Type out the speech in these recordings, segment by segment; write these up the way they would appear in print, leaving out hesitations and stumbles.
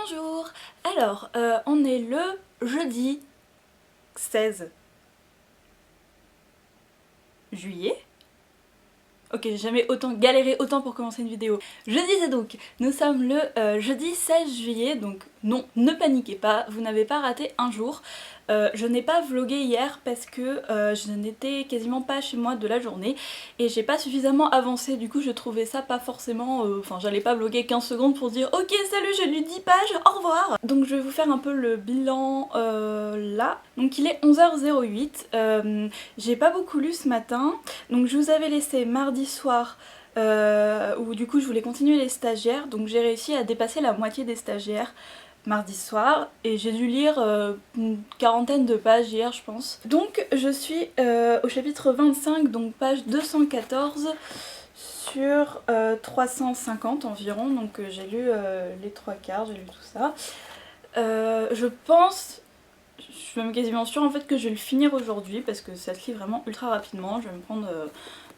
Bonjour. Alors, on est le jeudi 16 juillet. Ok, j'ai jamais galéré autant pour commencer une vidéo. Je disais donc, nous sommes le jeudi 16 juillet, donc non, ne paniquez pas, vous n'avez pas raté un jour. Je n'ai pas vlogué hier parce que je n'étais quasiment pas chez moi de la journée et j'ai pas suffisamment avancé, du coup je trouvais ça pas forcément... Enfin j'allais pas vloguer 15 secondes pour dire ok salut j'ai lu 10 pages, au revoir. Donc je vais vous faire un peu le bilan là. Donc il est 11h08, j'ai pas beaucoup lu ce matin, donc je vous avais laissé mardi soir où du coup je voulais continuer les stagiaires, donc j'ai réussi à dépasser la moitié des stagiaires mardi soir et j'ai dû lire une quarantaine de pages hier je pense. Donc je suis au chapitre 25, donc page 214 sur 350 environ, donc j'ai lu les trois quarts, j'ai lu tout ça. Je pense, je suis même quasiment sûre en fait que je vais le finir aujourd'hui parce que ça se lit vraiment ultra rapidement. Je vais me prendre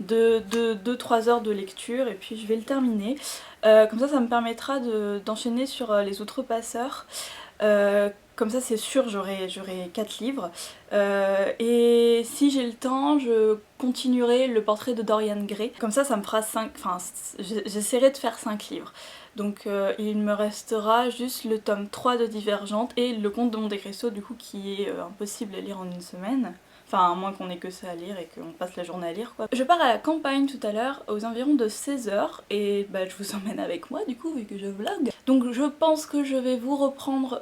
2-3 heures de lecture et puis je vais le terminer. Comme ça me permettra d'enchaîner sur les outrepasseurs. Comme ça c'est sûr j'aurai 4 livres. Et si j'ai le temps je continuerai le portrait de Dorian Gray. Comme ça me fera 5, enfin j'essaierai de faire 5 livres. Donc il me restera juste le tome 3 de Divergente et le conte de Monte Cristo du coup qui est impossible à lire en une semaine. Enfin à moins qu'on ait que ça à lire et qu'on passe la journée à lire quoi. Je pars à la campagne tout à l'heure aux environs de 16h et bah je vous emmène avec moi du coup vu que je vlog. Donc je pense que je vais vous reprendre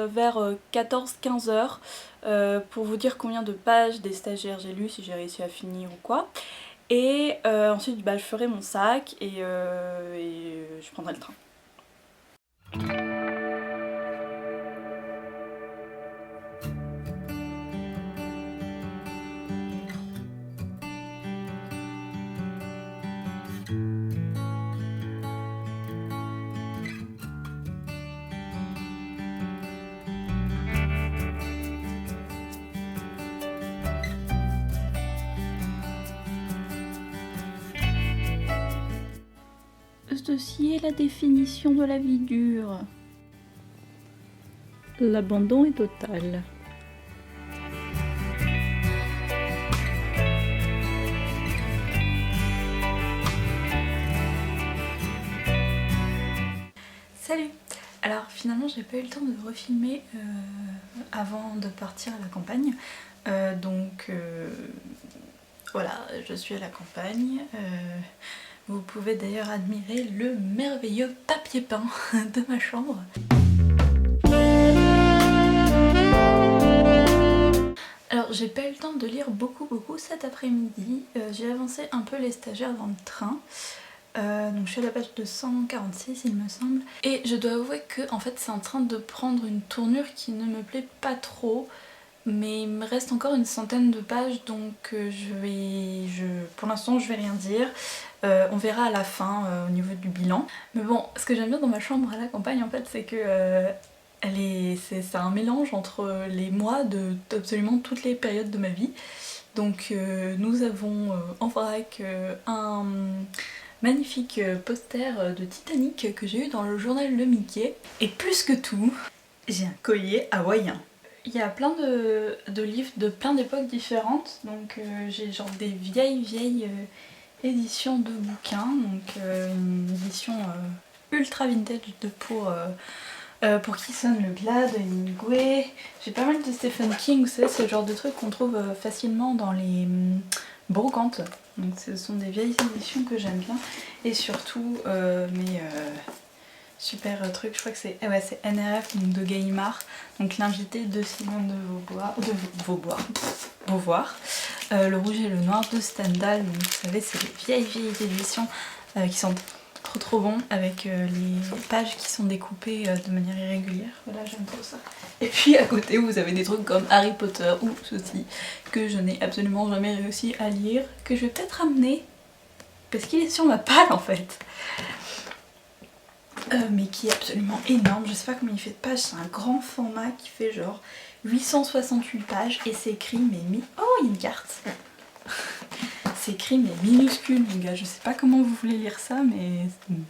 vers 14-15h pour vous dire combien de pages des stagiaires j'ai lu, si j'ai réussi à finir ou quoi. Et ensuite bah, je ferai mon sac et je prendrai le train. Ceci est la définition de la vie dure. L'abandon est total. Salut! Alors finalement j'ai pas eu le temps de refilmer avant de partir à la campagne. Donc voilà, je suis à la campagne. Vous pouvez d'ailleurs admirer le merveilleux papier peint de ma chambre. Alors j'ai pas eu le temps de lire beaucoup cet après-midi. J'ai avancé un peu les stagiaires dans le train. Donc je suis à la page 246 il me semble. Et je dois avouer que en fait c'est en train de prendre une tournure qui ne me plaît pas trop. Mais il me reste encore une centaine de pages donc pour l'instant je vais rien dire. On verra à la fin au niveau du bilan. Mais bon, ce que j'aime bien dans ma chambre à la campagne en fait c'est que c'est un mélange entre les mois d'absolument toutes les périodes de ma vie. Donc nous avons en vrac un magnifique poster de Titanic que j'ai eu dans le journal de Mickey. Et plus que tout, j'ai un collier hawaïen. Il y a plein de livres de plein d'époques différentes, donc j'ai genre des vieilles éditions de bouquins, donc une édition ultra vintage pour qui sonne le Glad, Hemingway. J'ai pas mal de Stephen King, vous savez, c'est le genre de truc qu'on trouve facilement dans les brocantes. Donc ce sont des vieilles éditions que j'aime bien, et surtout mes... super truc, je crois que c'est NRF donc de Gallimard, donc l'invité de Simone de Beauvoir, le rouge et le noir de Stendhal, donc vous savez c'est les vieilles éditions qui sont trop bons avec les pages qui sont découpées de manière irrégulière, voilà j'aime trop ça. Et puis à côté vous avez des trucs comme Harry Potter ou ceci que je n'ai absolument jamais réussi à lire, que je vais peut-être ramener parce qu'il est sur ma palle en fait. Mais qui est absolument énorme, je sais pas combien il fait de pages, c'est un grand format qui fait genre 868 pages et c'est écrit mais oh il y a une carte. C'est écrit mais minuscule les gars, je sais pas comment vous voulez lire ça mais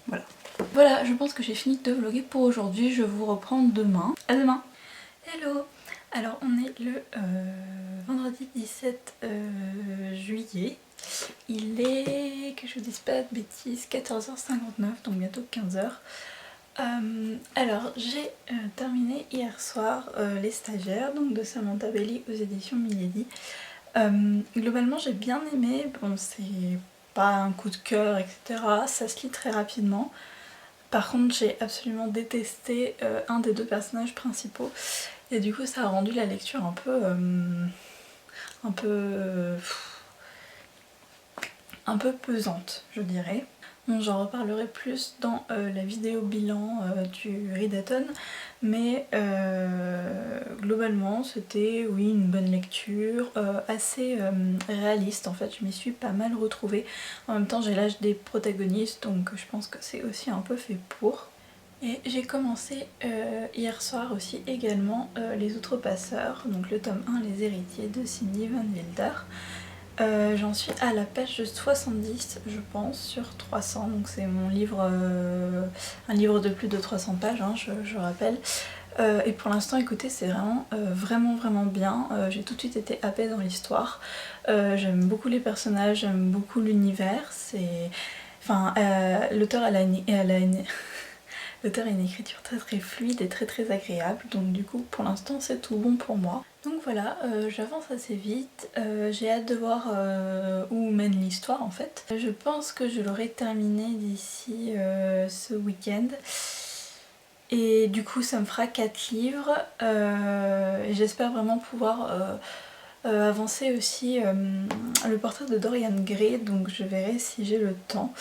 voilà. Voilà, je pense que j'ai fini de vlogger pour aujourd'hui, je vous reprends demain. À demain. Hello. Alors on est le vendredi 17 juillet. Il est, que je vous dise pas de bêtises, 14h59, donc bientôt 15h. Alors j'ai terminé hier soir Les Stagiaires, donc de Samantha Belli aux éditions Milady. Globalement j'ai bien aimé, bon c'est pas un coup de cœur etc, ça se lit très rapidement. Par contre j'ai absolument détesté un des deux personnages principaux et du coup ça a rendu la lecture un peu pesante je dirais. Bon, j'en reparlerai plus dans la vidéo bilan du readathon, mais globalement c'était oui une bonne lecture, assez réaliste en fait, je m'y suis pas mal retrouvée. En même temps j'ai l'âge des protagonistes donc je pense que c'est aussi un peu fait pour. Et j'ai commencé hier soir aussi également Les Outrepasseurs, donc le tome 1 Les Héritiers de Cindy Van Wilder. J'en suis à la page 70 je pense sur 300, donc c'est mon livre, un livre de plus de 300 pages hein, je rappelle. Et pour l'instant écoutez c'est vraiment bien, j'ai tout de suite été happée dans l'histoire, j'aime beaucoup les personnages, j'aime beaucoup l'univers, c'est... Enfin l'auteur L'auteur a une écriture très fluide et très agréable, donc du coup pour l'instant c'est tout bon pour moi. Donc voilà, j'avance assez vite, j'ai hâte de voir où mène l'histoire en fait. Je pense que je l'aurai terminé d'ici ce week-end. Et du coup ça me fera 4 livres, et j'espère vraiment pouvoir avancer aussi le portrait de Dorian Gray, donc je verrai si j'ai le temps.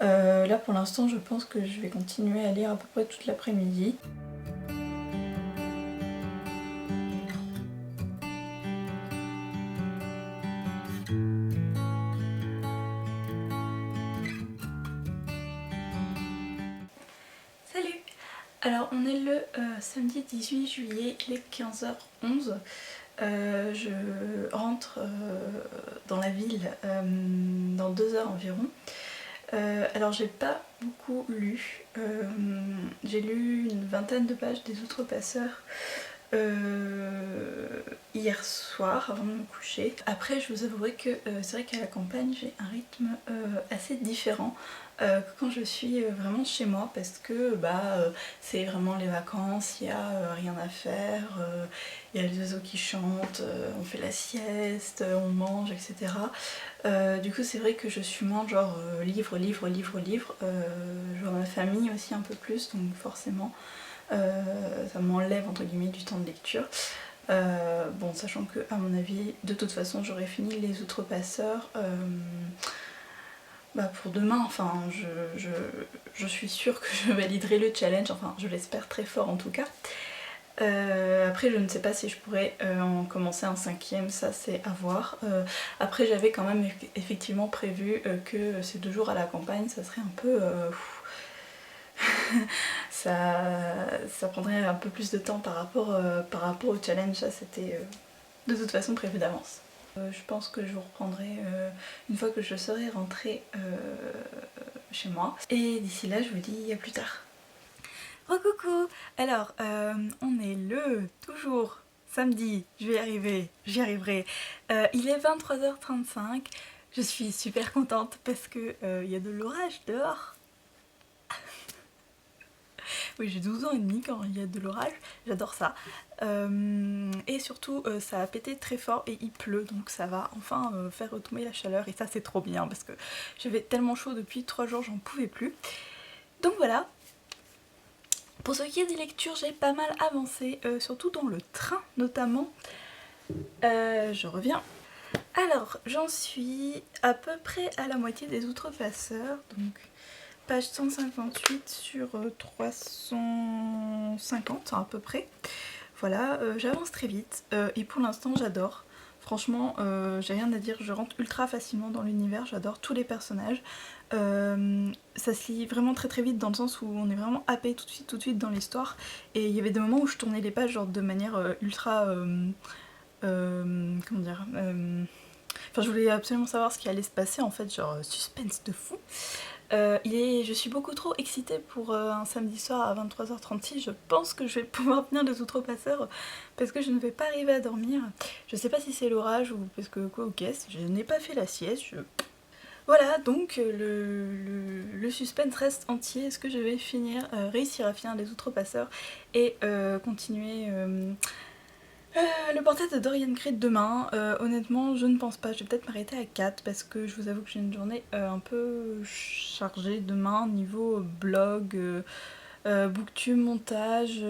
Là pour l'instant je pense que je vais continuer à lire à peu près toute l'après-midi. Salut! Alors on est le samedi 18 juillet, il est 15h11. Je rentre dans la ville dans 2 heures environ. Alors j'ai pas beaucoup lu, j'ai lu une vingtaine de pages des Outrepasseurs hier soir avant de me coucher. Après je vous avouerai que c'est vrai qu'à la campagne j'ai un rythme assez différent que quand je suis vraiment chez moi, parce que c'est vraiment les vacances, il n'y a rien à faire, il y a les oiseaux qui chantent, on fait la sieste, on mange etc. Du coup c'est vrai que je suis moins genre livre, je vois ma famille aussi un peu plus, donc forcément ça m'enlève entre guillemets du temps de lecture. Bon, sachant que à mon avis de toute façon j'aurais fini Les Outrepasseurs pour demain, enfin je suis sûre que je validerai le challenge, enfin je l'espère très fort en tout cas. Après je ne sais pas si je pourrais en commencer un 5e, ça c'est à voir. Après j'avais quand même effectivement prévu que ces 2 jours à la campagne ça serait un peu... ça prendrait un peu plus de temps par rapport au challenge, ça c'était de toute façon prévu d'avance. Je pense que je vous reprendrai une fois que je serai rentrée chez moi. Et d'ici là je vous dis à plus tard. Recoucou. Alors on est toujours samedi, je vais y arriver, j'y arriverai. Il est 23h35, je suis super contente parce que y a de l'orage dehors. Oui, j'ai 12 ans et demi quand il y a de l'orage, j'adore ça. Et surtout ça a pété très fort et il pleut, donc ça va enfin faire retomber la chaleur et ça c'est trop bien parce que j'avais tellement chaud depuis 3 jours, j'en pouvais plus. Donc voilà. Pour ce qui est des lectures, j'ai pas mal avancé, surtout dans le train notamment. Je reviens. Alors, j'en suis à peu près à la moitié des Outrepasseurs, donc page 158 sur 350 à peu près. Voilà, j'avance très vite et pour l'instant j'adore. Franchement, j'ai rien à dire, je rentre ultra facilement dans l'univers, j'adore tous les personnages. Ça se lit vraiment très vite dans le sens où on est vraiment happé tout de suite dans l'histoire. Et il y avait des moments où je tournais les pages genre de manière ultra... comment dire enfin je voulais absolument savoir ce qui allait se passer en fait, genre suspense de fou. Je suis beaucoup trop excitée pour un samedi soir à 23h36. Je pense que je vais pouvoir venir les outrepasseurs parce que je ne vais pas arriver à dormir. Je sais pas si c'est l'orage ou parce que quoi ou qu'est-ce. Je n'ai pas fait la sieste. Voilà, donc le suspense reste entier. Est-ce que je vais réussir à finir les outrepasseurs et continuer le portrait de Dorian Gray demain? Honnêtement, je ne pense pas. Je vais peut-être m'arrêter à 4 parce que je vous avoue que j'ai une journée un peu chargée demain niveau blog, booktube, montage.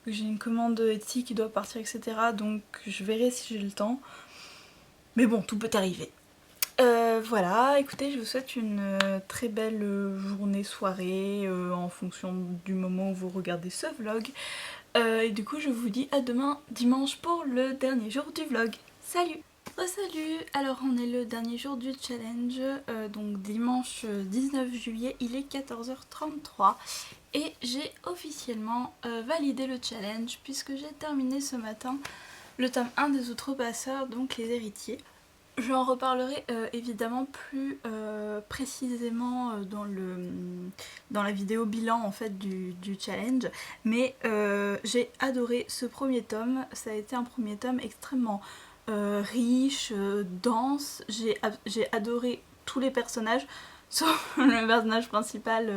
J'ai une commande Etsy qui doit partir, etc. Donc je verrai si j'ai le temps. Mais bon, tout peut arriver. Voilà, écoutez, je vous souhaite une très belle journée, soirée, en fonction du moment où vous regardez ce vlog. Et du coup, je vous dis à demain dimanche pour le dernier jour du vlog. Salut! Salut! Alors, on est le dernier jour du challenge, donc dimanche 19 juillet, il est 14h33. Et j'ai officiellement validé le challenge puisque j'ai terminé ce matin le tome 1 des outrepasseurs, donc les héritiers. Je en reparlerai évidemment plus précisément dans la vidéo bilan en fait du challenge, mais j'ai adoré ce premier tome. Ça a été un premier tome extrêmement riche, dense. J'ai adoré tous les personnages, sauf le personnage principal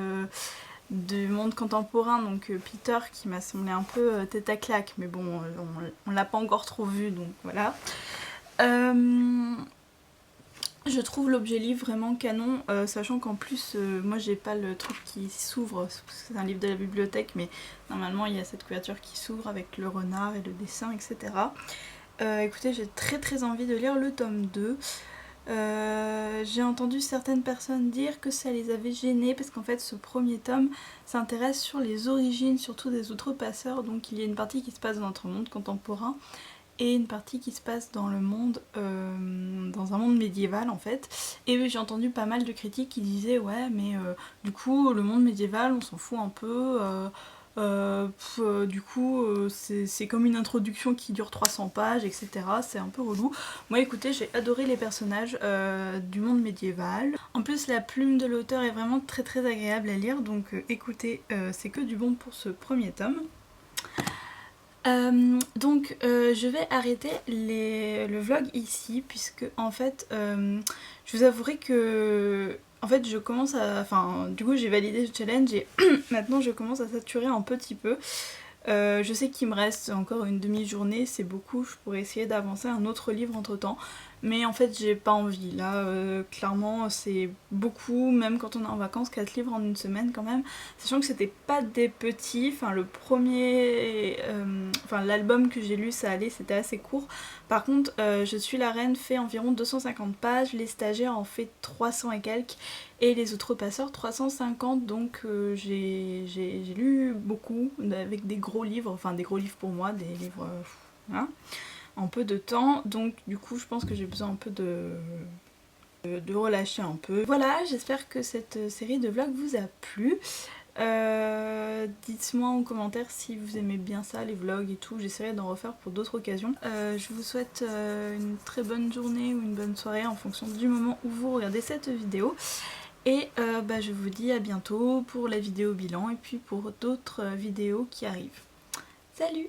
du monde contemporain, donc Peter, qui m'a semblé un peu tête à claque, mais bon, on l'a pas encore trop vu, donc voilà. Je trouve l'objet livre vraiment canon, sachant qu'en plus moi j'ai pas le truc qui s'ouvre, c'est un livre de la bibliothèque, mais normalement il y a cette couverture qui s'ouvre avec le renard et le dessin, etc. Écoutez, j'ai très envie de lire le tome 2. J'ai entendu certaines personnes dire que ça les avait gênés parce qu'en fait ce premier tome s'intéresse sur les origines surtout des outrepasseurs, donc il y a une partie qui se passe dans notre monde contemporain et une partie qui se passe dans le monde, dans un monde médiéval en fait. Et j'ai entendu pas mal de critiques qui disaient ouais mais du coup le monde médiéval on s'en fout un peu, du coup c'est comme une introduction qui dure 300 pages, etc. C'est un peu relou. Moi écoutez, j'ai adoré les personnages du monde médiéval. En plus la plume de l'auteur est vraiment très agréable à lire, donc écoutez, c'est que du bon pour ce premier tome. Donc je vais arrêter le vlog ici puisque en fait je vous avouerai que en fait je commence à... Enfin du coup j'ai validé le challenge et maintenant je commence à saturer un petit peu. Je sais qu'il me reste encore une demi-journée, c'est beaucoup, je pourrais essayer d'avancer un autre livre entre temps, mais en fait j'ai pas envie. Là clairement c'est beaucoup, même quand on est en vacances, 4 livres en une semaine quand même, sachant que c'était pas des petits, enfin le premier, l'album que j'ai lu ça allait, c'était assez court. Par contre Je suis la reine fait environ 250 pages, les stagiaires en fait 300 et quelques, et les outrepasseurs 350, donc j'ai lu beaucoup avec des gros livres, enfin des gros livres pour moi, des livres voilà, en peu de temps, donc du coup je pense que j'ai besoin un peu de relâcher un peu. Voilà, j'espère que cette série de vlogs vous a plu. Dites-moi en commentaire si vous aimez bien ça, les vlogs et tout, j'essaierai d'en refaire pour d'autres occasions. Je vous souhaite une très bonne journée ou une bonne soirée en fonction du moment où vous regardez cette vidéo. Et je vous dis à bientôt pour la vidéo bilan et puis pour d'autres vidéos qui arrivent. Salut!